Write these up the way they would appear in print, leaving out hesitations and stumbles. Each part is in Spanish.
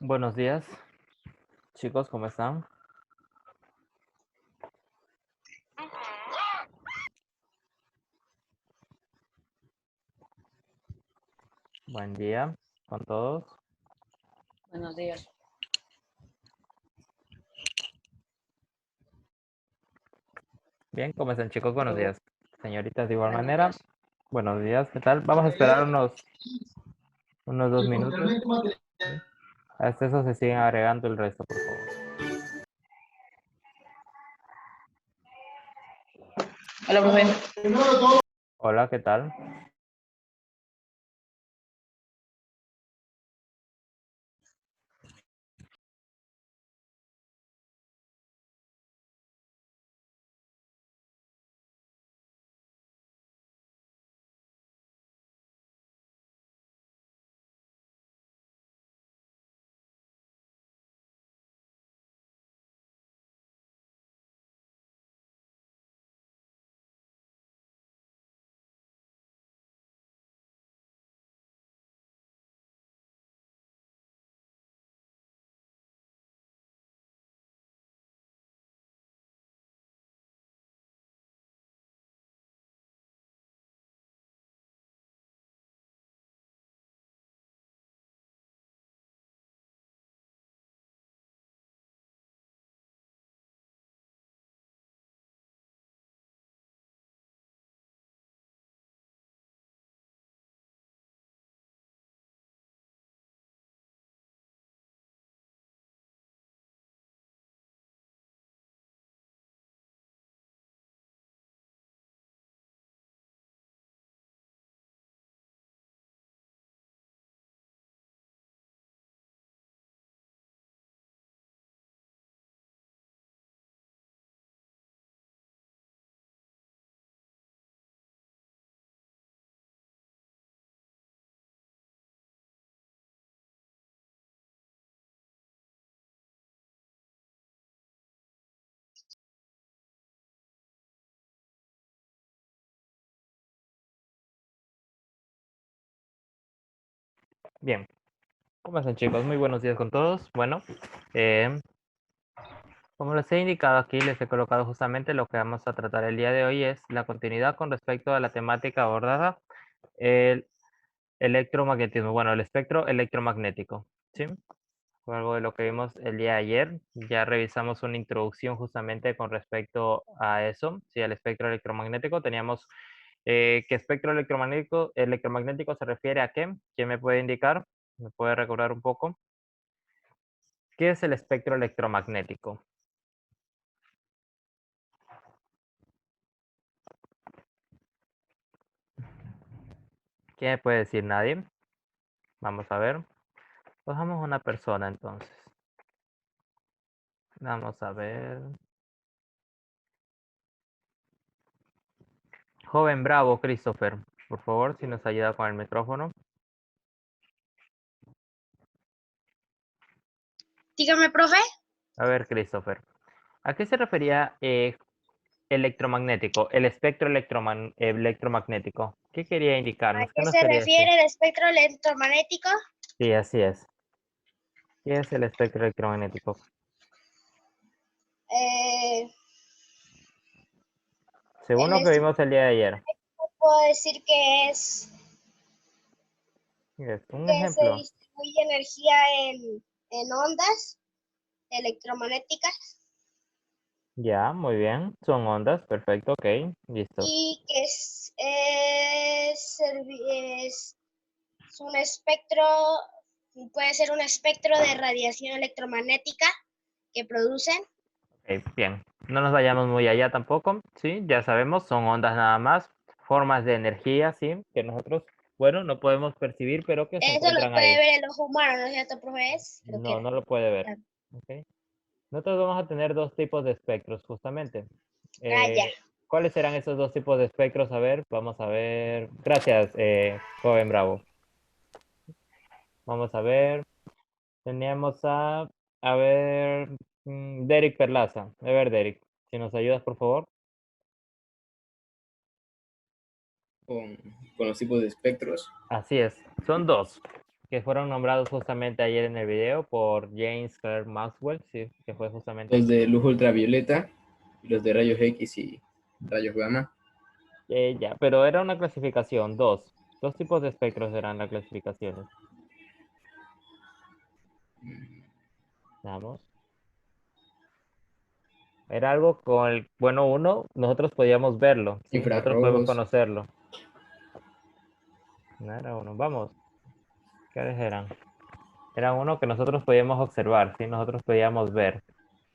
Buenos días, chicos, ¿cómo están? Buen día con todos. Buenos días. Bien, ¿cómo están, chicos? Buenos días. Señoritas, de igual Buenos manera. días. Buenos días, ¿qué tal? Vamos a esperar unos 2 minutos. ¿Sí? Hasta eso se siguen agregando el resto, por favor. Hola, profe. Hola, ¿qué tal? Bien, ¿cómo están, chicos? Muy buenos días con todos. Bueno, eh, como les he indicado aquí, les he colocado justamente lo que vamos a tratar el día de hoy es la continuidad con respecto a la temática abordada, el electromagnetismo, bueno, el espectro electromagnético, ¿sí? Fue algo de lo que vimos el día de ayer. Ya revisamos una introducción justamente con respecto a eso, sí, al espectro electromagnético. Teníamos que espectro electromagnético se refiere a qué. ¿Quién me puede indicar? ¿Me puede recordar un poco? ¿Qué es el espectro electromagnético? ¿Quién me puede decir? Nadie. Vamos a ver. Cojamos una persona entonces. Vamos a ver. Joven Bravo, Christopher. Por favor, si nos ayuda con el micrófono. Dígame, profe. A ver, Christopher. ¿A qué se refería electromagnético? El espectro electromagnético. ¿Qué quería ¿A indicarnos? ¿Qué qué nos se quería decir? refiere el espectro electromagnético? Sí, así es. ¿Qué es el espectro electromagnético? Eh, Según el lo que espectro vimos el día de ayer. puedo decir Es un que se ejemplo. distribuye energía en ondas electromagnéticas Ya, muy bien. Son ondas. Perfecto, ok. Listo. y que es un espectro, puede ser un espectro de radiación electromagnética que producen. Ok, bien. No nos vayamos muy allá tampoco. Sí, ya sabemos, son ondas nada más. Formas de energía, sí, que nosotros, bueno, no podemos percibir, pero que se Eso lo encuentran puede ahí. ver el ojo humano, ¿no es cierto, profe? Creo que No, era. no lo puede ver. Ah, Ok. Nosotros vamos a tener dos tipos de espectros, justamente. ya. ¿Cuáles serán esos dos tipos de espectros? A ver, vamos a ver. Gracias, joven Bravo. Vamos a ver. Teníamos a ver, Derek Perlaza. A ver, Derek, si nos ayudas, por favor. con, con los tipos de espectros. Así es, son dos. que fueron nombrados justamente ayer en el video por James Clerk Maxwell, sí, que fue justamente... Los de luz ultravioleta y los de rayos X y rayos gamma. Ya, pero era una clasificación, dos tipos de espectros eran las clasificaciones. Vamos. Era algo con el, bueno, uno, nosotros podíamos verlo, ¿sí? Nosotros podemos Infrarrojos. conocerlo. No era uno, vamos. ¿Cuáles eran? Era uno que nosotros podíamos observar, ¿sí? Nosotros podíamos ver.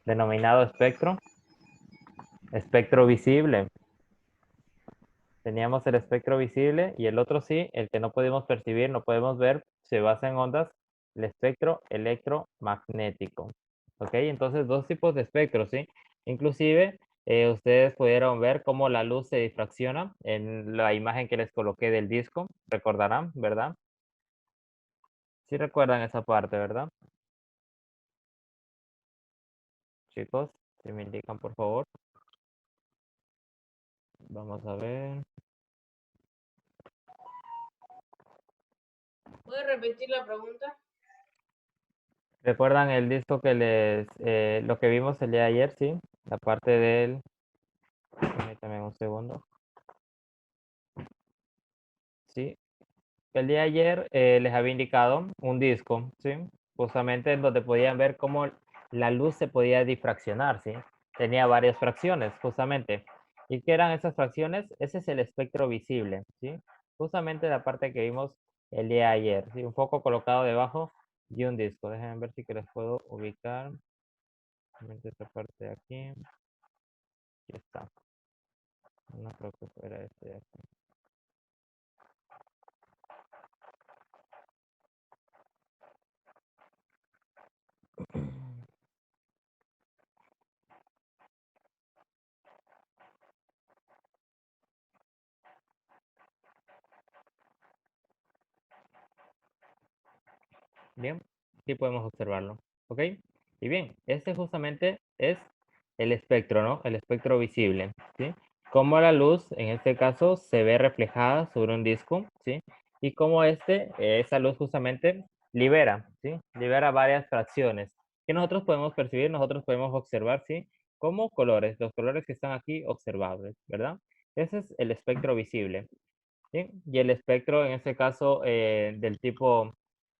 Denominado espectro. Espectro visible. Teníamos el espectro visible y el otro sí, el que no podemos percibir, no podemos ver, se basa en ondas, el espectro electromagnético. ¿Ok? Entonces, dos tipos de espectros, ¿sí? Inclusive, ustedes pudieron ver cómo la luz se difracciona en la imagen que les coloqué del disco. Recordarán, ¿verdad? Sí recuerdan esa parte, ¿verdad? Chicos, si me indican, por favor. Vamos a ver. ¿Puedes repetir la pregunta? ¿Recuerdan el disco que lo que vimos el día de ayer, sí? La parte del... Permítame un segundo. Sí. El día de ayer les había indicado un disco, ¿sí? Justamente en donde podían ver cómo la luz se podía difraccionar, ¿sí? Tenía varias fracciones, justamente. ¿Y qué eran esas fracciones? Ese es el espectro visible, ¿sí? Justamente la parte que vimos el día de ayer, ¿sí? Un foco colocado debajo de un disco. Déjenme ver si que les puedo ubicar. Esta parte de aquí. Aquí está. No creo que fuera este de aquí. Bien, aquí podemos observarlo. ¿Ok? Y bien, este justamente es el espectro, ¿no? El espectro visible, ¿sí? Cómo la luz, en este caso, se ve reflejada sobre un disco, ¿sí? Y cómo esa luz justamente libera, ¿sí? Libera varias fracciones que nosotros podemos percibir, nosotros podemos observar, ¿sí? Como colores, los colores que están aquí observables, ¿verdad? Ese es el espectro visible, ¿sí? Y el espectro, en este caso, del tipo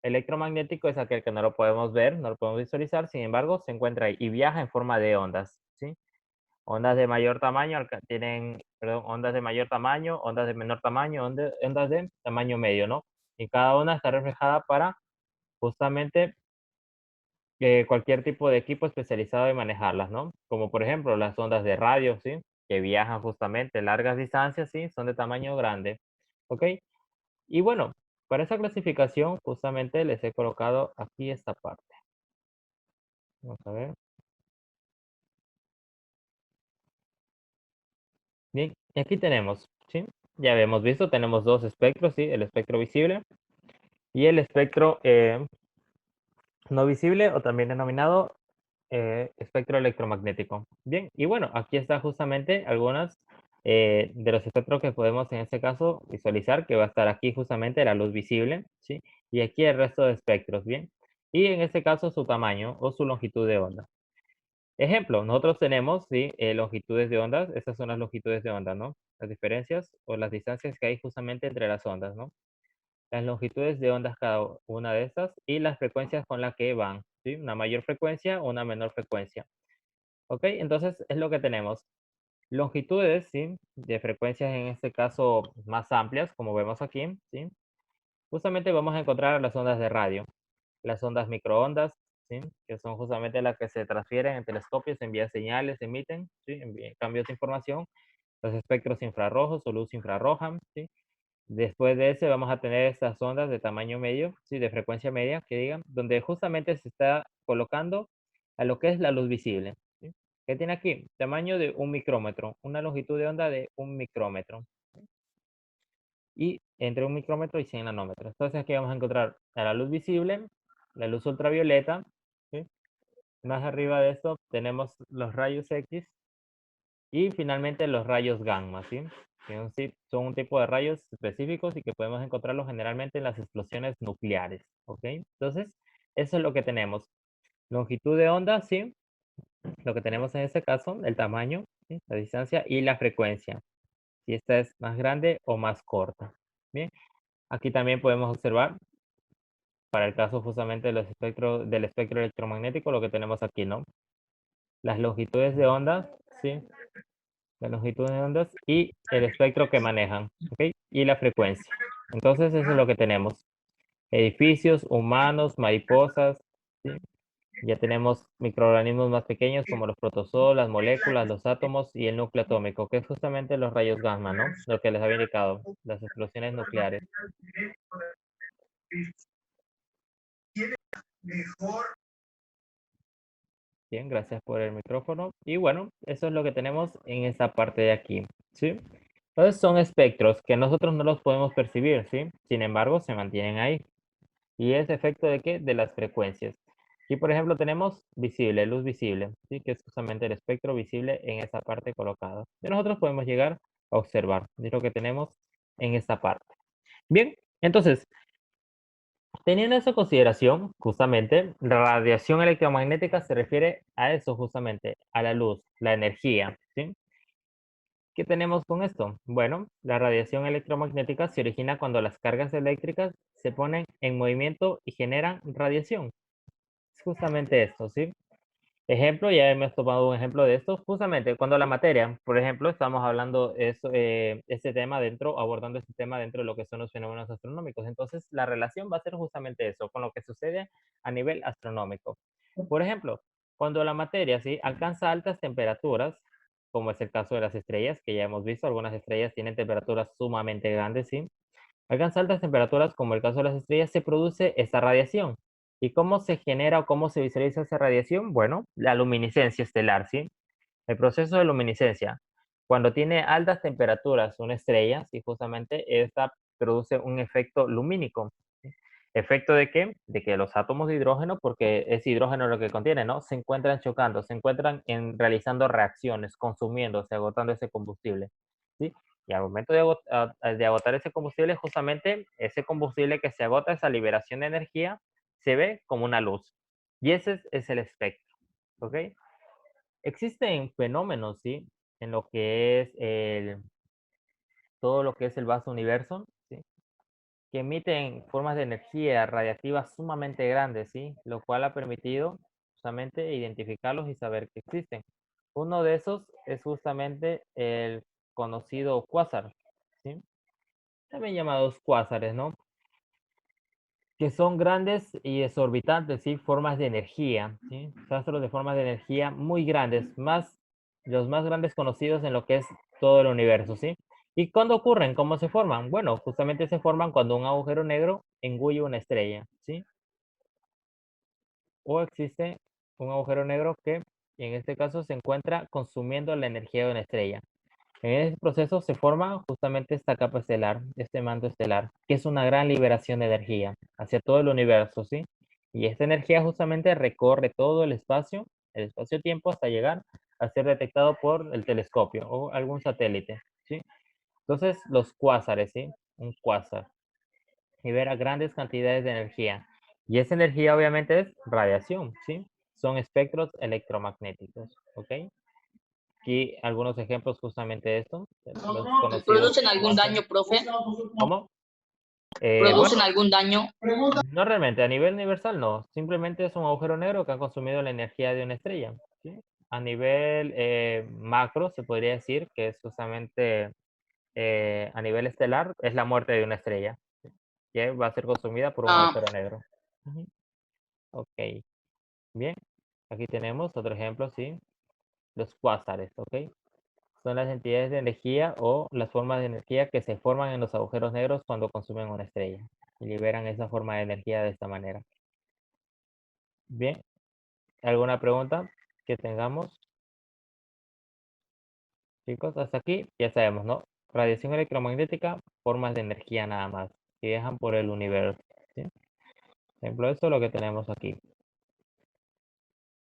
electromagnético es aquel que no lo podemos ver, no lo podemos visualizar, sin embargo, se encuentra ahí y viaja en forma de ondas, ¿sí? Ondas de mayor tamaño tienen, perdón, ondas de mayor tamaño, ondas de menor tamaño, ondas de tamaño medio, ¿no? Y cada una está reflejada para justamente cualquier tipo de equipo especializado en manejarlas, ¿no? Como por ejemplo las ondas de radio, ¿sí? Que viajan justamente largas distancias, ¿sí? Son de tamaño grande, ¿ok? Y bueno, para esa clasificación justamente les he colocado aquí esta parte. Vamos a ver. Bien, y aquí tenemos, ¿sí? Ya habíamos visto, tenemos dos espectros, ¿sí? El espectro visible y el espectro no visible o también denominado espectro electromagnético. Bien, y bueno, aquí está justamente algunas de los espectros que podemos en este caso visualizar, que va a estar aquí justamente la luz visible, ¿sí? Y aquí el resto de espectros, ¿bien? Y en este caso su tamaño o su longitud de onda. Ejemplo, nosotros tenemos, ¿sí? Longitudes de ondas, estas son las longitudes de onda, ¿no? Las diferencias o las distancias que hay justamente entre las ondas, ¿no? Las longitudes de ondas cada una de estas y las frecuencias con las que van, ¿sí? Una mayor frecuencia o una menor frecuencia. ¿Ok? Entonces es lo que tenemos. Longitudes, ¿sí? De frecuencias en este caso más amplias, como vemos aquí, ¿sí? Justamente vamos a encontrar las ondas de radio, las ondas microondas, ¿sí? Que son justamente las que se transfieren en telescopios, envían señales, emiten, ¿sí? Envían cambios de información, los espectros infrarrojos o luz infrarroja, ¿sí? Después de ese vamos a tener estas ondas de tamaño medio, ¿sí? De frecuencia media, que digan, donde justamente se está colocando a lo que es la luz visible, ¿sí? ¿Qué tiene aquí? Tamaño de un micrómetro, una longitud de onda de un micrómetro. Y entre un micrómetro y 100 nanómetros. Entonces aquí vamos a encontrar a la luz visible, la luz ultravioleta, ¿sí? Más arriba de esto tenemos los rayos X y finalmente los rayos gamma, ¿sí? Son un tipo de rayos específicos y que podemos encontrarlos generalmente en las explosiones nucleares, ¿ok? Entonces, eso es lo que tenemos. Longitud de onda, sí. Lo que tenemos en este caso, el tamaño, ¿sí? La distancia y la frecuencia. Si esta es más grande o más corta. Bien, aquí también podemos observar, para el caso justamente de los espectros, del espectro electromagnético, lo que tenemos aquí, ¿no? Las longitudes de ondas, ¿sí? La longitud de ondas y el espectro que manejan, ¿ok? Y la frecuencia. Entonces, eso es lo que tenemos. Edificios, humanos, mariposas, ¿sí? Ya tenemos microorganismos más pequeños como los protozoos, las moléculas, los átomos y el núcleo atómico, que es justamente los rayos gamma, ¿no? Lo que les había indicado, las explosiones nucleares. Bien, gracias por el micrófono. Y bueno, eso es lo que tenemos en esta parte de aquí, ¿sí? Entonces son espectros que nosotros no los podemos percibir, ¿sí? Sin embargo, se mantienen ahí. ¿Y es efecto de qué? De las frecuencias. Aquí, por ejemplo, tenemos visible, luz visible, ¿sí? Que es justamente el espectro visible en esta parte colocada. Y nosotros podemos llegar a observar, es lo que tenemos en esta parte. Bien, entonces, teniendo eso en consideración, justamente, la radiación electromagnética se refiere a eso justamente, a la luz, la energía, ¿sí? ¿Qué tenemos con esto? Bueno, la radiación electromagnética se origina cuando las cargas eléctricas se ponen en movimiento y generan radiación. Es justamente esto, ¿sí? Ejemplo, ya hemos tomado un ejemplo de esto, justamente cuando la materia, por ejemplo, estamos hablando este tema dentro, abordando este tema dentro de lo que son los fenómenos astronómicos. Entonces, la relación va a ser justamente eso, con lo que sucede a nivel astronómico. Por ejemplo, cuando la materia, ¿sí? Alcanza altas temperaturas, como es el caso de las estrellas, que ya hemos visto, algunas estrellas tienen temperaturas sumamente grandes, ¿sí? Alcanza altas temperaturas, como el caso de las estrellas, se produce esta radiación. ¿Y cómo se genera o cómo se visualiza esa radiación? Bueno, la luminiscencia estelar, ¿sí? El proceso de luminiscencia. Cuando tiene altas temperaturas una estrella, ¿sí? Justamente esta produce un efecto lumínico. ¿Sí? ¿Efecto de qué? De que los átomos de hidrógeno, porque es hidrógeno lo que contiene, ¿no? Se encuentran chocando, se encuentran realizando reacciones, consumiéndose, agotando ese combustible, ¿sí? Y al momento de agotar ese combustible, justamente ese combustible que se agota, esa liberación de energía, se ve como una luz. Y ese es el espectro, ¿ok? Existen fenómenos, ¿sí? En lo que es todo lo que es el vasto universo, ¿sí? Que emiten formas de energía radiactiva sumamente grandes, ¿sí? Lo cual ha permitido justamente identificarlos y saber que existen. Uno de esos es justamente el conocido cuásar, ¿sí? También llamados cuásares, ¿no? Que son grandes y exorbitantes, ¿sí? Formas de energía, ¿sí? Astros de formas de energía muy grandes, los más grandes conocidos en lo que es todo el universo, ¿sí? ¿Y cuándo ocurren? ¿Cómo se forman? Bueno, justamente se forman cuando un agujero negro engulle una estrella, ¿sí? O existe un agujero negro que en este caso se encuentra consumiendo la energía de una estrella. En ese proceso se forma justamente esta capa estelar, este manto estelar, que es una gran liberación de energía hacia todo el universo, ¿sí? Y esta energía justamente recorre todo el espacio-tiempo, hasta llegar a ser detectado por el telescopio o algún satélite, ¿sí? Entonces, los cuásares, ¿sí? Un cuásar libera grandes cantidades de energía. Y esa energía obviamente es radiación, ¿sí? Son espectros electromagnéticos, ¿ok? Aquí algunos ejemplos justamente de esto. Los conocidos ¿Producen algún cuásares. daño, profe? ¿Cómo? ¿Producen Bueno, algún daño? no realmente, a nivel universal no. Simplemente es un agujero negro que ha consumido la energía de una estrella, ¿sí? A nivel macro se podría decir que es justamente a nivel estelar es la muerte de una estrella, ¿sí? Que va a ser consumida por un Ah, agujero negro. Ujú. Ok, bien. Aquí tenemos otro ejemplo, ¿sí? Los cuásares, ¿ok? Son las entidades de energía o las formas de energía que se forman en los agujeros negros cuando consumen una estrella y liberan esa forma de energía de esta manera. Bien, ¿alguna pregunta que tengamos? Chicos, hasta aquí ya sabemos, ¿no? Radiación electromagnética, formas de energía nada más, que viajan por el universo, ¿sí? Ejemplo, esto es lo que tenemos aquí.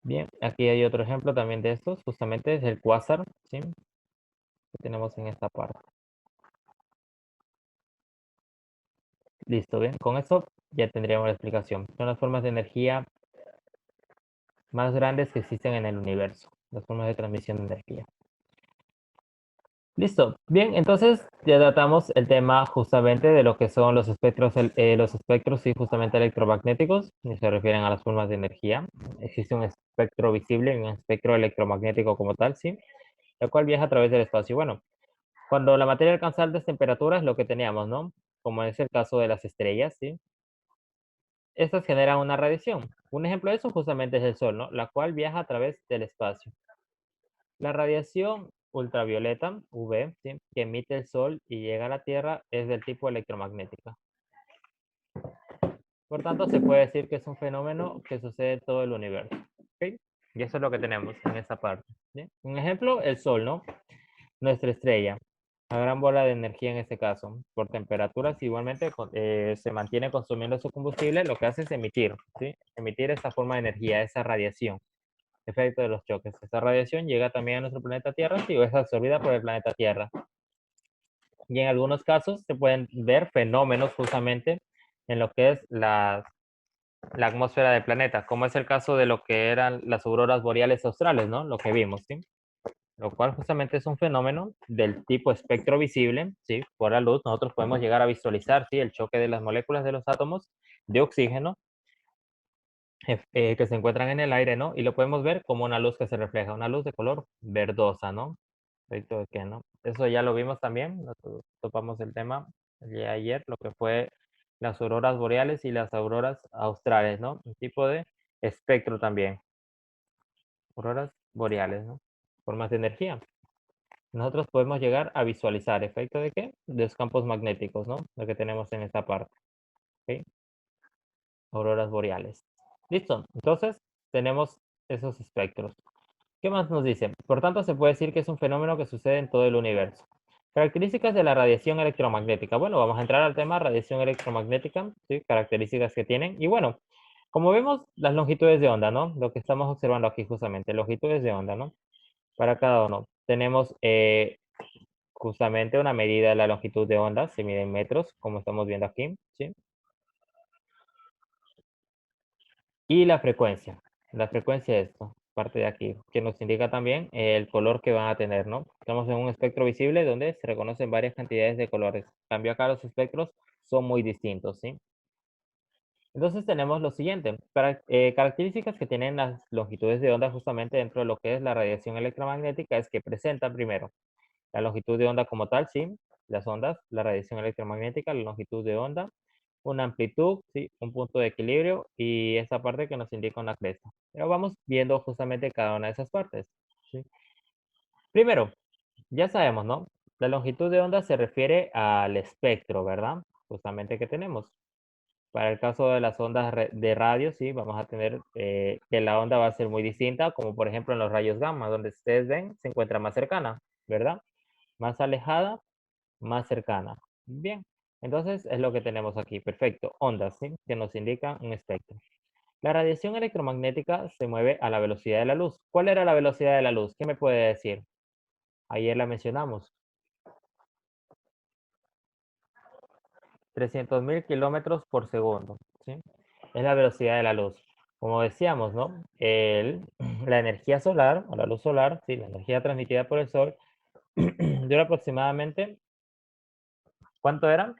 Bien, aquí hay otro ejemplo también de estos, justamente es el cuásar, ¿sí? Que tenemos en esta parte. Listo, bien. Con eso ya tendríamos la explicación. Son las formas de energía más grandes que existen en el universo. Las formas de transmisión de energía. Listo. Bien, entonces ya tratamos el tema justamente de lo que son los espectros sí, justamente electromagnéticos, y se refieren a las formas de energía. Existe un espectro visible y un espectro electromagnético como tal, sí, el cual viaja a través del espacio. Bueno, cuando la materia alcanza altas temperaturas, lo que teníamos, ¿no? Como es el caso de las estrellas, sí. Estas generan una radiación. Un ejemplo de eso justamente es el Sol, ¿no? La cual viaja a través del espacio. La radiación ultravioleta, UV, ¿sí? Que emite el Sol y llega a la Tierra es del tipo electromagnética. Por tanto, se puede decir que es un fenómeno que sucede en todo el universo. ¿Ok? Y eso es lo que tenemos en esta parte. ¿Sí? Un ejemplo, el Sol, ¿no? Nuestra estrella. La gran bola de energía en este caso. Por temperaturas igualmente se mantiene consumiendo su combustible, lo que hace es emitir, ¿sí? Emitir esta forma de energía, esa radiación. Efecto de los choques. Esta radiación llega también a nuestro planeta Tierra y es absorbida por el planeta Tierra. Y en algunos casos se pueden ver fenómenos justamente en lo que es la atmósfera del planeta, como es el caso de lo que eran las auroras boreales australes, ¿no? Lo que vimos, ¿sí? Lo cual justamente es un fenómeno del tipo espectro visible, ¿sí? Por la luz, nosotros podemos llegar a visualizar, ¿sí? El choque de las moléculas de los átomos de oxígeno que se encuentran en el aire, ¿no? Y lo podemos ver como una luz que se refleja, una luz de color verdosa, ¿no? ¿De qué, no? Eso ya lo vimos también, topamos el tema de ayer, lo que fue las auroras boreales y las auroras australes, ¿no? Un tipo de espectro también. Auroras boreales, ¿no? Formas de energía. Nosotros podemos llegar a visualizar efecto de qué? De los campos magnéticos, ¿no? Lo que tenemos en esta parte. ¿Ok? Auroras boreales. Listo. Entonces, tenemos esos espectros. ¿Qué más nos dice? Por tanto, se puede decir que es un fenómeno que sucede en todo el universo. Características de la radiación electromagnética. Bueno, vamos a entrar al tema radiación electromagnética, ¿sí? Características que tienen. Y bueno, como vemos, las longitudes de onda, ¿no? Lo que estamos observando aquí justamente, longitudes de onda, ¿no? Para cada uno. Tenemos justamente una medida de la longitud de onda, se mide en metros, como estamos viendo aquí, ¿sí? Y la frecuencia es esto, parte de aquí, que nos indica también el color que van a tener, ¿no? Estamos en un espectro visible donde se reconocen varias cantidades de colores. En cambio acá los espectros son muy distintos, ¿sí? Entonces tenemos lo siguiente, características que tienen las longitudes de onda justamente dentro de lo que es la radiación electromagnética es que presentan primero la longitud de onda como tal, sí, las ondas, la radiación electromagnética, la longitud de onda, una amplitud, sí, un punto de equilibrio y esa parte que nos indica una cresta. Pero vamos viendo justamente cada una de esas partes. ¿Sí? Primero, ya sabemos, ¿no? La longitud de onda se refiere al espectro, ¿verdad? Justamente que tenemos. Para el caso de las ondas de radio, sí, vamos a tener que la onda va a ser muy distinta, como por ejemplo en los rayos gamma, donde ustedes ven, se encuentra más cercana, ¿verdad? Más alejada, más cercana. Bien, entonces es lo que tenemos aquí. Perfecto. Ondas, ¿sí? Que nos indican un espectro. La radiación electromagnética se mueve a la velocidad de la luz. ¿Cuál era la velocidad de la luz? ¿Qué me puede decir? Ayer la mencionamos. 300.000 kilómetros por segundo, ¿sí? Es la velocidad de la luz. Como decíamos, ¿no? La energía solar, o la luz solar, ¿sí? La energía transmitida por el sol, dura aproximadamente, ¿cuánto era?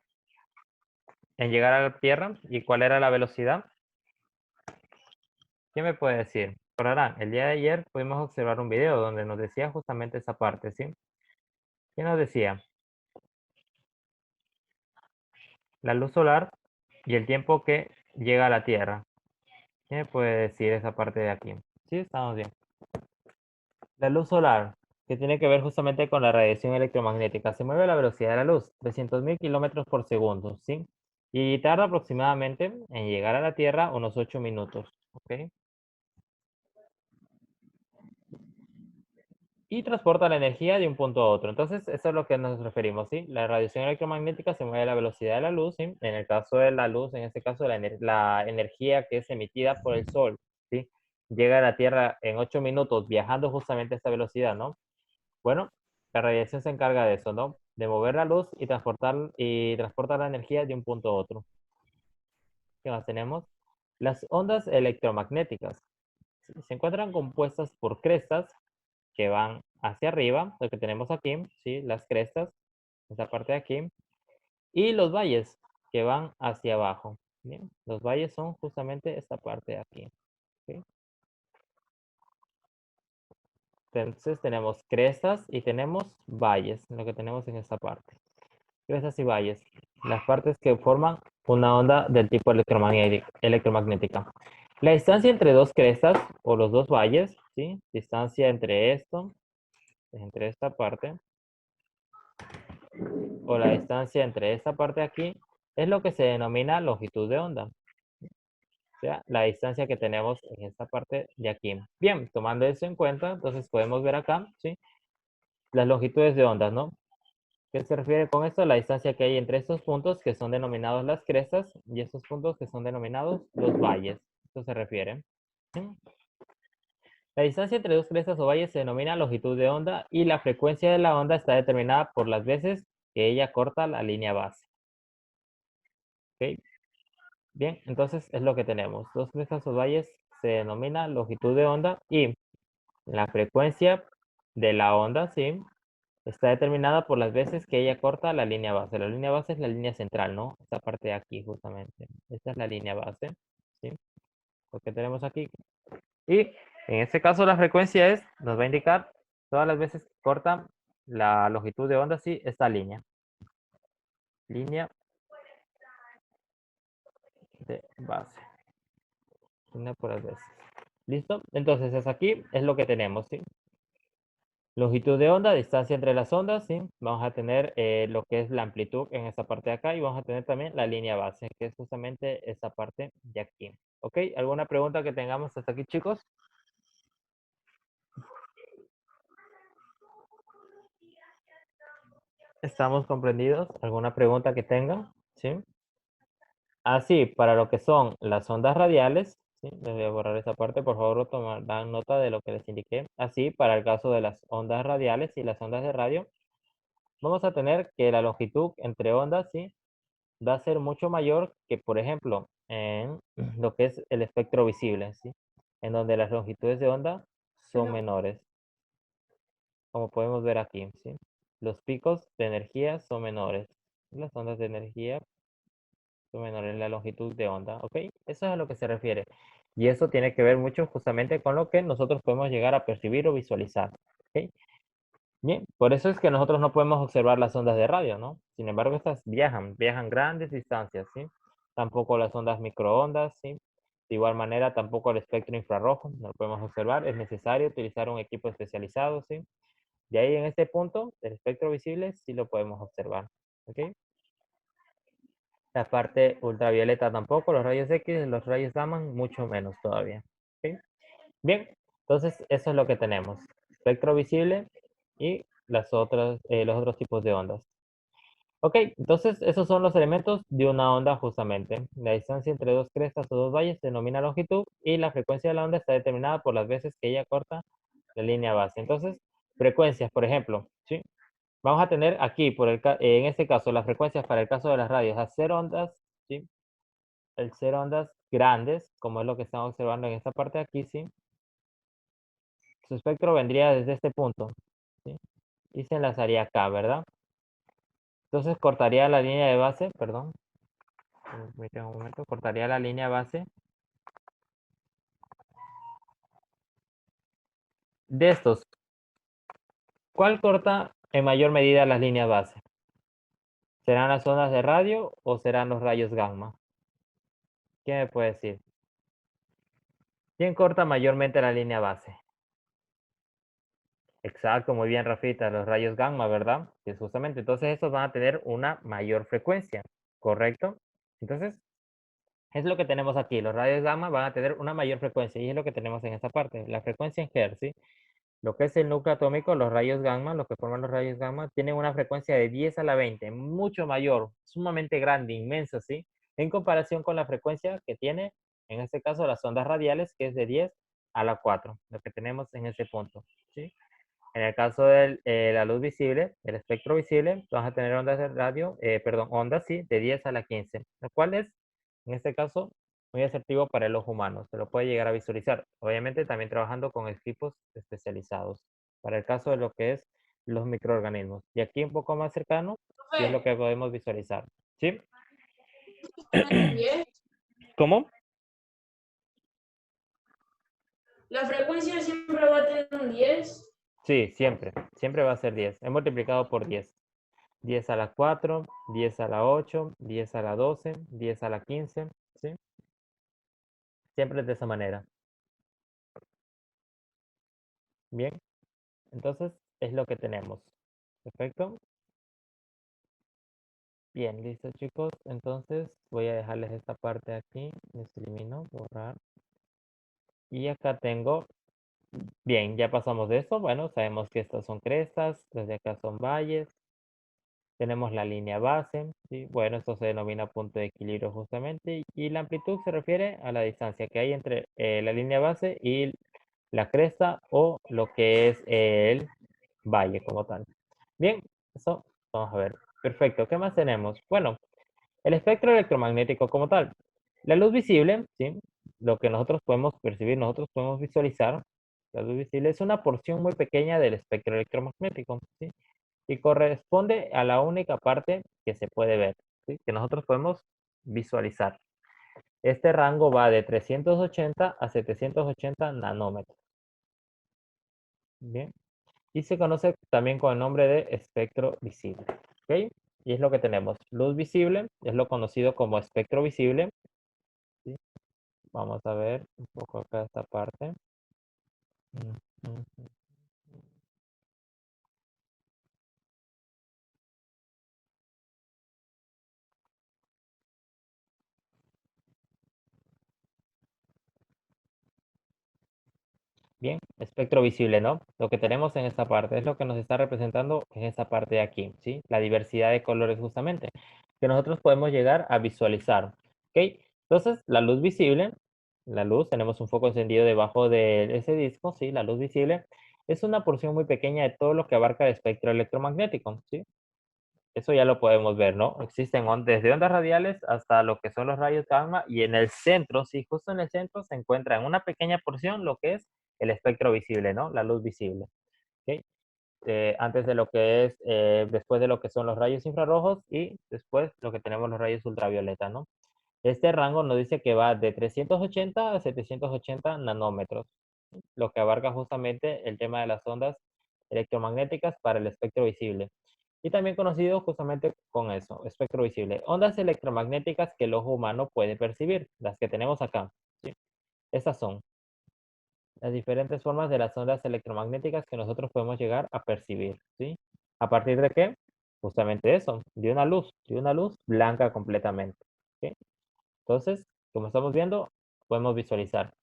En llegar a la Tierra, ¿y cuál era la velocidad? ¿Qué me puede decir? Recordarán, el día de ayer pudimos observar un video donde nos decía justamente esa parte, ¿sí? ¿Qué nos decía? La luz solar y el tiempo que llega a la Tierra. ¿Qué me puede decir esa parte de aquí? Sí, estamos bien. La luz solar, que tiene que ver justamente con la radiación electromagnética, se mueve a la velocidad de la luz, 300.000 kilómetros por segundo, ¿sí? Y tarda aproximadamente en llegar a la Tierra unos 8 minutos, ¿ok? Y transporta la energía de un punto a otro. Entonces, eso es lo que nos referimos, ¿sí? La radiación electromagnética se mueve a la velocidad de la luz, ¿sí? En el caso de la luz, en este caso, la energía que es emitida por el Sol, ¿sí? Llega a la Tierra en 8 minutos, viajando justamente a esta velocidad, ¿no? Bueno, la radiación se encarga de eso, ¿no? de mover la luz y transportar la energía de un punto a otro. ¿Qué más tenemos? Las ondas electromagnéticas se encuentran compuestas por crestas que van hacia arriba, lo que tenemos aquí, ¿sí? Las crestas, esta parte de aquí, y los valles que van hacia abajo. ¿Bien? Los valles son justamente esta parte de aquí. ¿Sí? Entonces tenemos crestas y tenemos valles, lo que tenemos en esta parte. Crestas y valles, las partes que forman una onda del tipo electromagnética. La distancia entre dos crestas o los dos valles, ¿sí? Distancia entre entre esta parte, o la distancia entre esta parte de aquí, es lo que se denomina longitud de onda. O sea, la distancia que tenemos en esta parte de aquí. Bien, tomando eso en cuenta, entonces podemos ver acá, ¿sí? Las longitudes de ondas, ¿no? ¿Qué se refiere con esto? La distancia que hay entre estos puntos que son denominados las crestas y estos puntos que son denominados los valles. Esto se refiere. ¿Sí? La distancia entre dos crestas o valles se denomina longitud de onda y la frecuencia de la onda está determinada por las veces que ella corta la línea base. ¿Ok? Bien, entonces es lo que tenemos. Dos crestas o valles se denomina longitud de onda y la frecuencia de la onda, ¿sí? Está determinada por las veces que ella corta la línea base. La línea base es la línea central, ¿no? Esta parte de aquí, justamente. Esta es la línea base, ¿sí? Lo que tenemos aquí. Y en este caso la frecuencia nos va a indicar todas las veces que corta la longitud de onda, sí, esta línea. Línea de base. Una por las veces. ¿Listo? Entonces, es aquí es lo que tenemos, ¿sí? Longitud de onda, distancia entre las ondas, ¿sí? Vamos a tener lo que es la amplitud en esta parte de acá y vamos a tener también la línea base, que es justamente esta parte de aquí. ¿Ok? ¿Alguna pregunta que tengamos hasta aquí, chicos? ¿Estamos comprendidos? ¿Alguna pregunta que tengan? ¿Sí? Así, para lo que son las ondas radiales, ¿sí? Les voy a borrar esa parte, por favor, dan nota de lo que les indiqué. Así, para el caso de las ondas radiales y las ondas de radio, vamos a tener que la longitud entre ondas, ¿sí? Va a ser mucho mayor que, por ejemplo, en lo que es el espectro visible, ¿sí? En donde las longitudes de onda son menores, como podemos ver aquí, ¿sí? Los picos de energía son menores. Las ondas de energía menor en la longitud de onda, ¿ok? Eso es a lo que se refiere. Y eso tiene que ver mucho justamente con lo que nosotros podemos llegar a percibir o visualizar, ¿ok? Bien, por eso es que nosotros no podemos observar las ondas de radio, ¿no? Sin embargo, estas viajan grandes distancias, ¿sí? Tampoco las ondas microondas, ¿sí? De igual manera, tampoco el espectro infrarrojo, no lo podemos observar. Es necesario utilizar un equipo especializado, ¿sí? De ahí en este punto, el espectro visible, sí lo podemos observar, ¿ok? La parte ultravioleta tampoco, los rayos X, los rayos gamma, mucho menos todavía. ¿Okay? Bien, entonces eso es lo que tenemos. Espectro visible y los otros tipos de ondas. Ok, entonces esos son los elementos de una onda justamente. La distancia entre dos crestas o dos valles se denomina longitud y la frecuencia de la onda está determinada por las veces que ella corta la línea base. Entonces, frecuencias, por ejemplo, ¿sí? Vamos a tener aquí, en este caso, las frecuencias para el caso de las radios a 0 ondas, ¿sí? El 0 ondas grandes, como es lo que estamos observando en esta parte de aquí, ¿sí? Su espectro vendría desde este punto, ¿sí? Y se enlazaría acá, ¿verdad? Entonces cortaría la línea de base, perdón. Permítame un momento, cortaría la línea base. De estos, ¿cuál corta en mayor medida las líneas base? ¿Serán las ondas de radio o serán los rayos gamma? ¿Quién me puede decir? ¿Quién corta mayormente la línea base? Exacto, muy bien, Rafita, los rayos gamma, ¿verdad? Que justamente, entonces estos van a tener una mayor frecuencia, ¿correcto? Entonces, es lo que tenemos aquí, los rayos gamma van a tener una mayor frecuencia y es lo que tenemos en esta parte, la frecuencia en Hertz, ¿sí? Lo que es el núcleo atómico, los rayos gamma, lo que forman los rayos gamma, tienen una frecuencia de 10 a la 20, mucho mayor, sumamente grande, inmensa, ¿sí? En comparación con la frecuencia que tiene, en este caso, las ondas radiales, que es de 10 a la 4, lo que tenemos en este punto, ¿sí? En el caso de la luz visible, el espectro visible, vamos a tener ondas de radio, perdón, ondas, sí, de 10 a la 15, lo cual es, en este caso, muy asertivo para el ojo humano. Se lo puede llegar a visualizar. Obviamente, también trabajando con equipos especializados. Para el caso de lo que es los microorganismos. Y aquí un poco más cercano, sí es lo que podemos visualizar. ¿Sí? Bien. ¿Cómo? La frecuencia siempre va a tener un 10. Sí, siempre. Siempre va a ser 10. He multiplicado por 10. 10 a la 4, 10 a la 8, 10 a la 12, 10 a la 15, ¿sí? Siempre es de esa manera. Bien, entonces es lo que tenemos. Perfecto. Bien, listo chicos. Entonces voy a dejarles esta parte aquí. Les elimino, borrar. Y acá tengo, bien, ya pasamos de eso. Bueno, sabemos que estas son crestas, las de acá son valles. Tenemos la línea base, ¿sí? Bueno, esto se denomina punto de equilibrio justamente. Y la amplitud se refiere a la distancia que hay entre la línea base y la cresta o lo que es el valle como tal. Bien, eso vamos a ver. Perfecto, ¿qué más tenemos? Bueno, el espectro electromagnético como tal. La luz visible, ¿sí? Lo que nosotros podemos percibir, nosotros podemos visualizar, la luz visible es una porción muy pequeña del espectro electromagnético, ¿sí? Y corresponde a la única parte que se puede ver, ¿sí? Que nosotros podemos visualizar. Este rango va de 380 a 780 nanómetros. Bien. Y se conoce también con el nombre de espectro visible. ¿Ok? Y es lo que tenemos. Luz visible es lo conocido como espectro visible. ¿Sí? Vamos a ver un poco acá esta parte. Bien, espectro visible, ¿no? Lo que tenemos en esta parte es lo que nos está representando en esta parte de aquí, ¿sí? La diversidad de colores justamente, que nosotros podemos llegar a visualizar, ¿ok? Entonces, la luz visible, la luz, tenemos un foco encendido debajo de ese disco, ¿sí? La luz visible es una porción muy pequeña de todo lo que abarca el espectro electromagnético, ¿sí? Eso ya lo podemos ver, ¿no? Existen desde ondas radiales hasta lo que son los rayos gamma y en el centro, sí, justo en el centro se encuentra en una pequeña porción lo que es el espectro visible, ¿no? La luz visible, ¿ok? Antes de lo que es, después de lo que son los rayos infrarrojos y después lo que tenemos los rayos ultravioleta, ¿no? Este rango nos dice que va de 380 a 780 nanómetros, ¿sí? Lo que abarca justamente el tema de las ondas electromagnéticas para el espectro visible. Y también conocido justamente con eso, espectro visible. Ondas electromagnéticas que el ojo humano puede percibir, las que tenemos acá, ¿sí? Estas son las diferentes formas de las ondas electromagnéticas que nosotros podemos llegar a percibir, ¿sí? ¿A partir de qué? Justamente eso, de una luz blanca completamente, ¿sí? Entonces, como estamos viendo, podemos visualizar.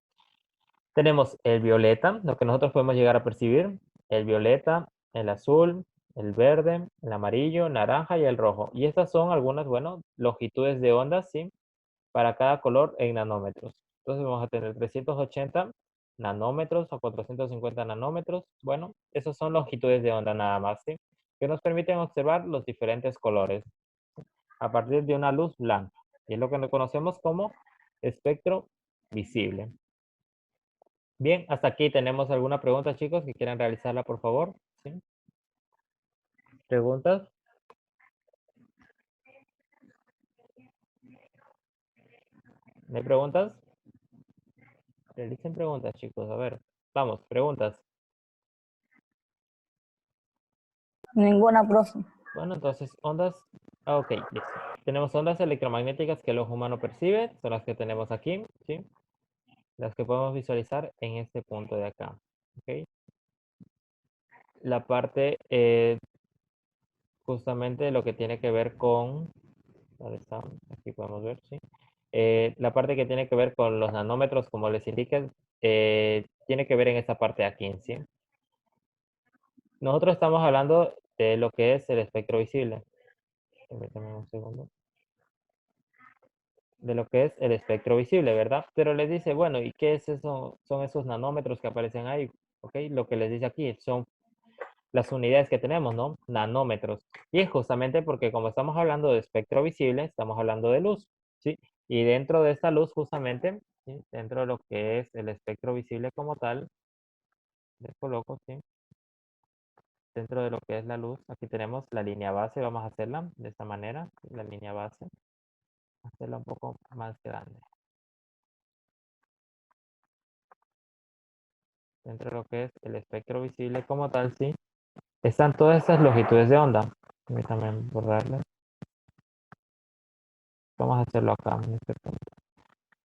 Tenemos el violeta, lo que nosotros podemos llegar a percibir, el violeta, el azul, el verde, el amarillo, naranja y el rojo. Y estas son algunas, bueno, longitudes de ondas, ¿sí? Para cada color en nanómetros. Entonces vamos a tener 380 nanómetros o 450 nanómetros. Bueno, esas son longitudes de onda nada más, ¿sí? Que nos permiten observar los diferentes colores a partir de una luz blanca. Y es lo que conocemos como espectro visible. Bien, hasta aquí tenemos alguna pregunta, chicos, que quieran realizarla, por favor. ¿Sí? ¿Preguntas? ¿No hay preguntas? Realicen preguntas, chicos. A ver, vamos, preguntas. Ninguna, profe. Bueno, entonces, ondas. Ok, listo. Tenemos ondas electromagnéticas que el ojo humano percibe, son las que tenemos aquí, ¿sí? Las que podemos visualizar en este punto de acá. ¿Ok? La parte, justamente lo que tiene que ver con. ¿Dónde está? Aquí podemos ver, ¿sí? La parte que tiene que ver con los nanómetros, como les indiqué, tiene que ver en esta parte de aquí, ¿sí? Nosotros estamos hablando de lo que es el espectro visible. Permítanme un segundo. De lo que es el espectro visible, ¿verdad? Pero les dice, bueno, ¿y qué es eso? Son esos nanómetros que aparecen ahí, ¿ok? Lo que les dice aquí son las unidades que tenemos, ¿no? Nanómetros. Y es justamente porque como estamos hablando de espectro visible, estamos hablando de luz, ¿sí? Y dentro de esta luz, justamente, ¿sí? Dentro de lo que es el espectro visible como tal, les coloco, ¿sí? Dentro de lo que es la luz, aquí tenemos la línea base, vamos a hacerla de esta manera, la línea base, hacerla un poco más grande. Dentro de lo que es el espectro visible como tal, ¿sí? Están todas estas longitudes de onda. Permítanme borrarlas. Vamos a hacerlo acá, en este punto.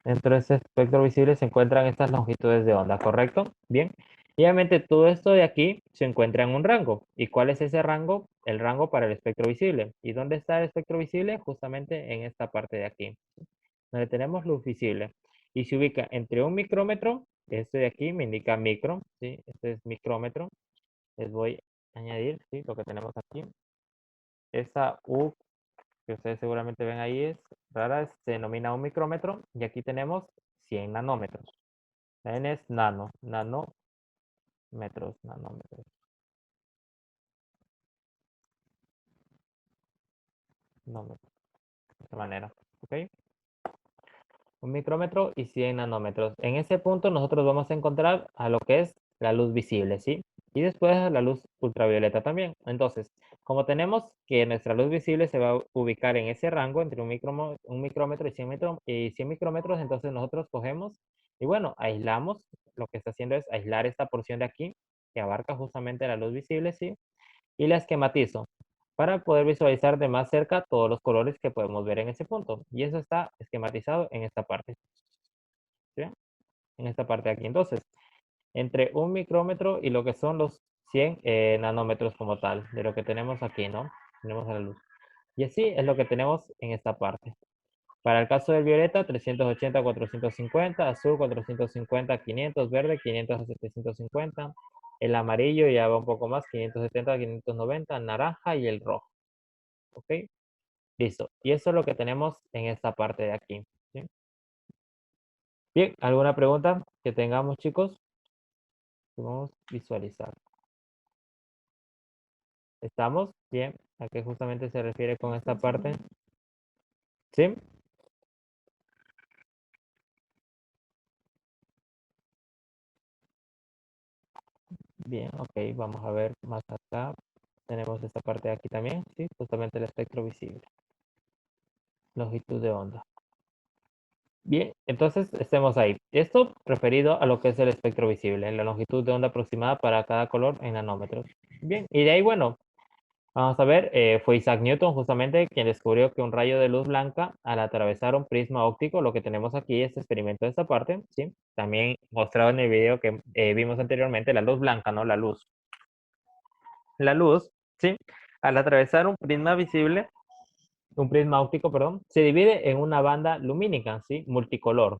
Dentro de ese espectro visible se encuentran estas longitudes de onda, ¿correcto? Bien. Y obviamente todo esto de aquí se encuentra en un rango. ¿Y cuál es ese rango? El rango para el espectro visible. ¿Y dónde está el espectro visible? Justamente en esta parte de aquí, donde tenemos luz visible. Y se ubica entre un micrómetro, este de aquí me indica micro, ¿sí? Este es micrómetro. Les voy a añadir, ¿sí? Lo que tenemos aquí. Esa U que ustedes seguramente ven ahí es rara, se denomina un micrómetro. Y aquí tenemos 100 nanómetros. La N es nanómetros, nanómetros. Nanómetros, de esta manera, ¿ok? Un micrómetro y 100 nanómetros. En ese punto nosotros vamos a encontrar a lo que es la luz visible, ¿sí? Y después a la luz ultravioleta también. Entonces, como tenemos que nuestra luz visible se va a ubicar en ese rango entre un micrómetro y 100 micrómetros, entonces nosotros cogemos y bueno, aislamos. Lo que está haciendo es aislar esta porción de aquí que abarca justamente la luz visible, ¿sí? Y la esquematizo para poder visualizar de más cerca todos los colores que podemos ver en ese punto. Y eso está esquematizado en esta parte. ¿Sí? En esta parte de aquí. Entonces, entre un micrómetro y lo que son los 100 nanómetros como tal, de lo que tenemos aquí, ¿no? Tenemos a la luz. Y así es lo que tenemos en esta parte. Para el caso del violeta, 380 a 450, azul 450 a 500, verde 500 a 750, el amarillo ya va un poco más, 570 a 590, naranja y el rojo. ¿Ok? Listo. Y eso es lo que tenemos en esta parte de aquí. ¿Sí? Bien, ¿alguna pregunta que tengamos, chicos? Vamos a visualizar. ¿Estamos? Bien. ¿A qué justamente se refiere con esta parte? ¿Sí? Bien, ok. Vamos a ver más acá. Tenemos esta parte de aquí también, ¿sí? Justamente el espectro visible. Longitud de onda. Bien, entonces estemos ahí. Esto referido a lo que es el espectro visible, la longitud de onda aproximada para cada color en nanómetros. Bien, y de ahí, bueno, vamos a ver, fue Isaac Newton justamente quien descubrió que un rayo de luz blanca al atravesar un prisma óptico, lo que tenemos aquí, este experimento de esta parte, ¿sí? También mostrado en el video que vimos anteriormente, la luz blanca, ¿no? La luz. La luz, ¿sí? Al atravesar un prisma visible, un prisma óptico, perdón, se divide en una banda lumínica, ¿sí? Multicolor,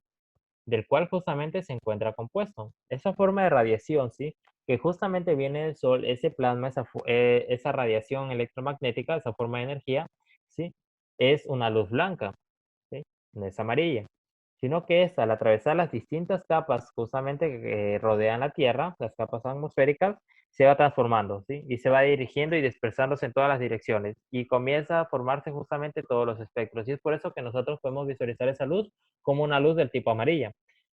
del cual justamente se encuentra compuesto. Esa forma de radiación, ¿sí? Que justamente viene del Sol, ese plasma, esa radiación electromagnética, esa forma de energía, ¿sí? Es una luz blanca, ¿sí? No es amarilla, sino que es al atravesar las distintas capas justamente que rodean la Tierra, las capas atmosféricas, se va transformando, ¿sí? Y se va dirigiendo y dispersándose en todas las direcciones y comienza a formarse justamente todos los espectros. Y es por eso que nosotros podemos visualizar esa luz como una luz del tipo amarilla,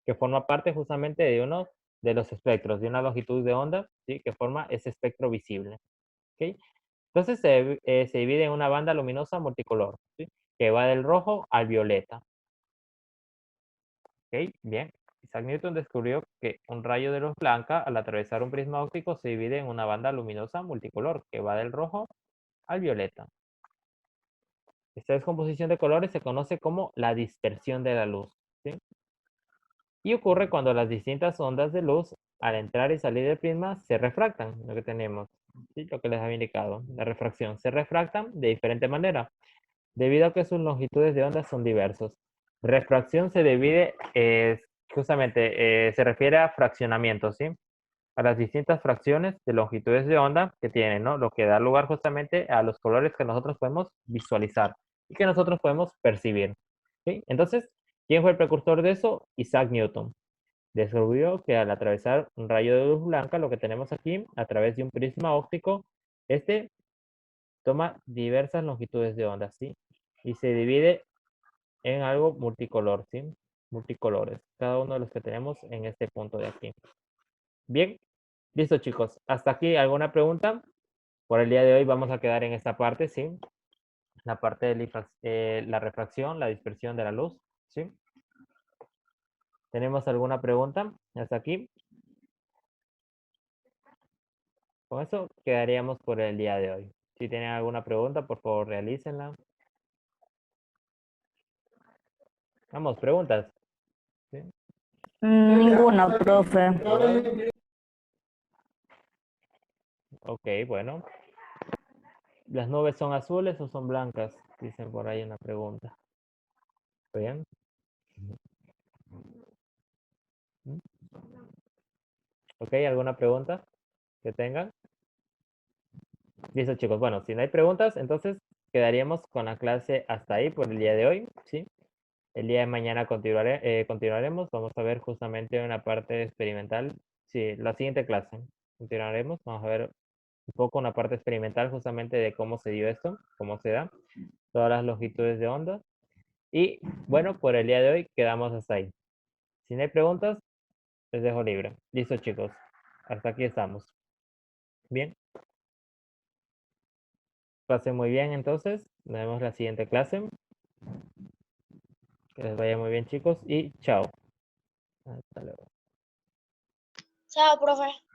que forma parte justamente de uno de los espectros, de una longitud de onda, ¿sí? Que forma ese espectro visible, ¿ok? Entonces se divide en una banda luminosa multicolor, ¿sí? Que va del rojo al violeta. ¿Ok? Bien. Isaac Newton descubrió que un rayo de luz blanca al atravesar un prisma óptico se divide en una banda luminosa multicolor que va del rojo al violeta. Esta descomposición de colores se conoce como la dispersión de la luz, ¿sí? Y ocurre cuando las distintas ondas de luz al entrar y salir del prisma se refractan, lo que tenemos, ¿sí? Lo que les había indicado, la refracción. Se refractan de diferente manera, debido a que sus longitudes de onda son diversos. Refracción se divide, justamente, se refiere a fraccionamiento, ¿sí? A las distintas fracciones de longitudes de onda que tienen, ¿no? Lo que da lugar justamente a los colores que nosotros podemos visualizar y que nosotros podemos percibir, ¿sí? Entonces, ¿quién fue el precursor de eso? Isaac Newton. Descubrió que al atravesar un rayo de luz blanca, lo que tenemos aquí, a través de un prisma óptico, este toma diversas longitudes de onda, ¿sí? Y se divide en algo multicolor, ¿sí? Multicolores, cada uno de los que tenemos en este punto de aquí. Bien, listo chicos. Hasta aquí, ¿alguna pregunta? Por el día de hoy vamos a quedar en esta parte, ¿sí? La parte de la refracción, la dispersión de la luz, ¿sí? ¿Tenemos alguna pregunta hasta aquí? Con eso quedaríamos por el día de hoy. Si tienen alguna pregunta, por favor, realícenla. Vamos, preguntas. ¿Sí? Ninguna, profe. Ok, bueno. ¿Las nubes son azules o son blancas? Dicen por ahí una pregunta. Bien. Ok, ¿alguna pregunta que tengan? Listo, chicos. Bueno, si no hay preguntas, entonces quedaríamos con la clase hasta ahí por el día de hoy, ¿sí? El día de mañana continuaremos. Vamos a ver justamente una parte experimental. Sí, la siguiente clase. Continuaremos. Vamos a ver un poco una parte experimental justamente de cómo se dio esto, cómo se da, todas las longitudes de onda. Y bueno, por el día de hoy quedamos hasta ahí. Si no hay preguntas, les dejo libre. Listo, chicos. Hasta aquí estamos. Bien. Pasen muy bien entonces. Nos vemos la siguiente clase. Que les vaya muy bien, chicos. Y chao. Hasta luego. Chao, profe.